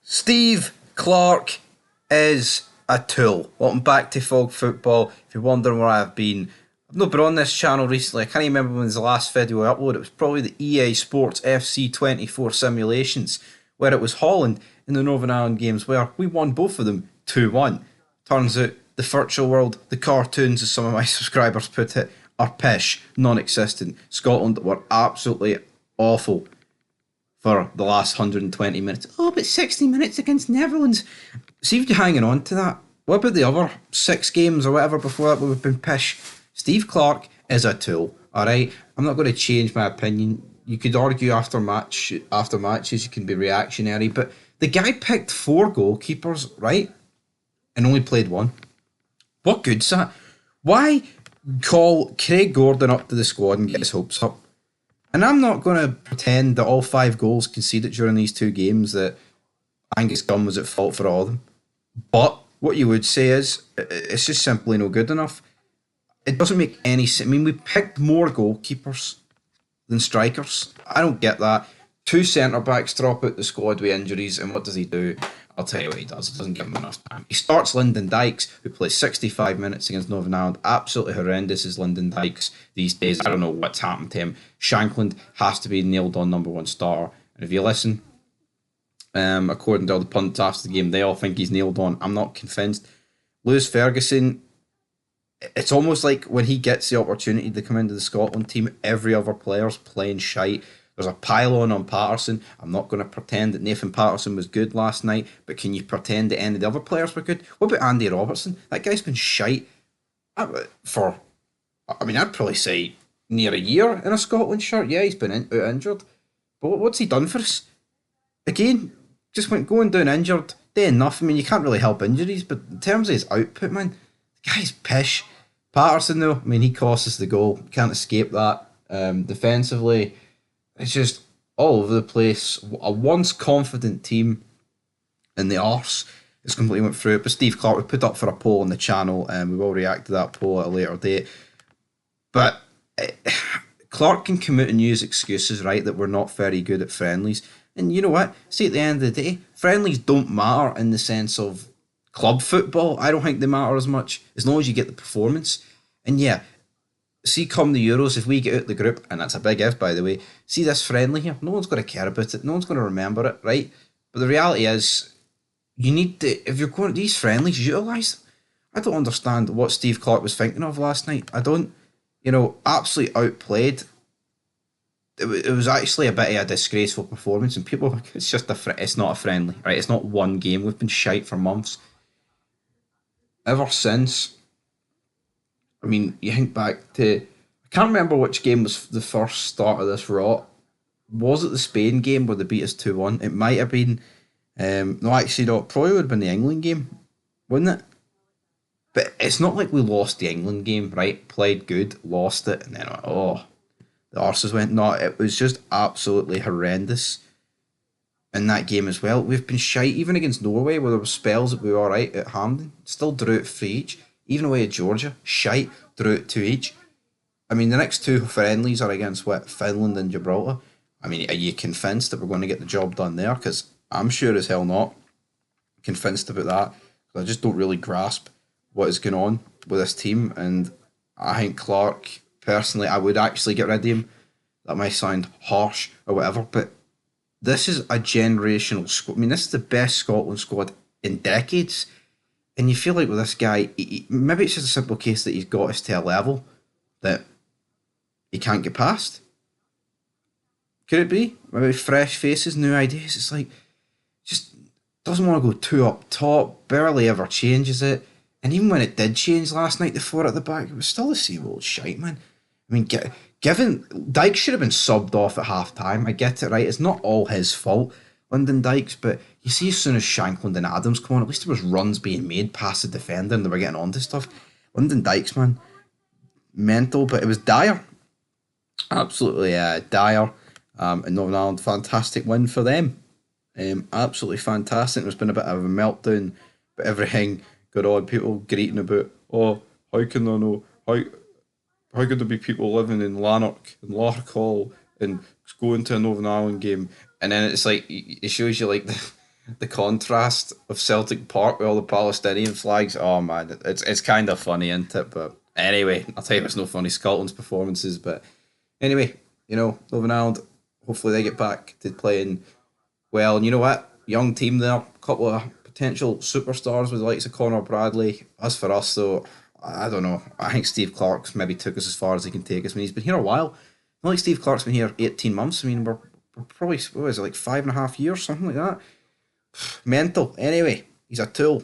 Steve Clarke is a tool. Welcome back to Fog Football. If you're wondering where I've not been on this channel recently. I can't even remember when was the last video I uploaded. It was probably the EA Sports FC 24 simulations, where it was Holland in the Northern Ireland games, where we won both of them 2-1. Turns out the virtual world, the cartoons, as some of my subscribers put it, are pish, non-existent. Scotland were absolutely awful for the last 120 minutes. Oh, but 60 minutes against Netherlands. See if you're hanging on to that. What about the other 6 games or whatever before that where we've been pish? Steve Clarke is a tool, alright? I'm not going to change my opinion. You could argue after matches, you can be reactionary, but the guy picked 4 goalkeepers, right? And only played 1. What good's that? Why call Craig Gordon up to the squad and get his hopes up? And I'm not going to pretend that all 5 goals conceded during these 2 games that Angus Gunn was at fault for all of them. But what you would say is, it's just simply no good enough. It doesn't make any sense. I mean, we picked more goalkeepers than strikers. I don't get that. 2 centre-backs drop out the squad with injuries, and what does he do? I'll tell you what he does. He doesn't give him enough time. He starts Lyndon Dykes, who plays 65 minutes against Northern Ireland. Absolutely horrendous is Lyndon Dykes these days. I don't know what's happened to him. Shankland has to be nailed on number 1 starter. And if you listen, according to all the pundits after the game, they all think he's nailed on. I'm not convinced. Lewis Ferguson, it's almost like when he gets the opportunity to come into the Scotland team, every other player's playing shite. There's a pile on Patterson. I'm not going to pretend that Nathan Patterson was good last night, but can you pretend that any of the other players were good? What about Andy Robertson? That guy's been shite for, I'd probably say near a year in a Scotland shirt. Yeah, he's been out injured. But what's he done for us? Again, just went going down injured, doing nothing. I mean, you can't really help injuries, but in terms of his output, man, the guy's pish. Patterson, though, I mean, he cost us the goal. Can't escape that. Defensively, it's just all over the place. A once confident team in the arse has completely went through it. But Steve Clarke, we put up for a poll on the channel, and we will react to that poll at a later date. But Clarke can come out and use excuses, right, that we're not very good at friendlies. And you know what? See, at the end of the day, friendlies don't matter in the sense of club football. I don't think they matter as much as long as you get the performance. And yeah, see, come the Euros, if we get out the group, and that's a big if, by the way, see this friendly here, no one's going to care about it, no one's going to remember it, right? But the reality is, you need to, if you're going to these friendlies, utilise them. I don't understand what Steve Clarke was thinking of last night. I don't, absolutely outplayed. It was actually a bit of a disgraceful performance, and people, it's just it's not a friendly, right? It's not one game. We've been shite for months. Ever since, I mean, you think back to, I can't remember which game was the first start of this rot. Was it the Spain game where they beat us 2-1? It might have been. No, actually, no, it probably would have been the England game, wouldn't it? But it's not like we lost the England game, right? Played good, lost it, and then, the arses went. No, it was just absolutely horrendous in that game as well. We've been shite, even against Norway, where there were spells that we were alright at Hampden. Still drew it 3 each. Even away at Georgia, shite, drew it 2 each. I mean, the next 2 friendlies are against, Finland and Gibraltar. I mean, are you convinced that we're going to get the job done there? Because I'm sure as hell not convinced about that. I just don't really grasp what is going on with this team. And I think Clarke, personally, I would actually get rid of him. That might sound harsh or whatever, but this is a generational squad. I mean, this is the best Scotland squad in decades. And you feel like with this guy, maybe it's just a simple case that he's got us to a level that he can't get past. Could it be? Maybe fresh faces, new ideas. It's like, just doesn't want to go too up top, barely ever changes it. And even when it did change last night, the 4 at the back, it was still the same old shite, man. I mean, given Dykes should have been subbed off at half time. I get it, right? It's not all his fault, Lyndon Dykes, but you see, as soon as Shankland and Adams come on, at least there was runs being made past the defender and they were getting onto stuff. Lyndon Dykes, man, mental, but it was dire. Absolutely dire. And Northern Ireland, fantastic win for them. Absolutely fantastic. There's been a bit of a meltdown, but everything got on. People greeting about, how can they know? How could there be people living in Lanark and Larkhall and going to a Northern Ireland game? And then it's like, it shows you like The contrast of Celtic Park with all the Palestinian flags. Oh man, it's kind of funny, isn't it? But anyway, I'll tell you, it's no funny. Scotland's performances, but anyway, Northern Ireland. Hopefully, they get back to playing well. And you know what? Young team there, a couple of potential superstars with the likes of Connor Bradley. As for us, though, I don't know. I think Steve Clarke's maybe took us as far as he can take us. I mean, he's been here a while. Not like Steve Clarke's been here 18 months. I mean, we're probably, what is it, like 5.5 years, something like that? Mental. Anyway, he's a tool.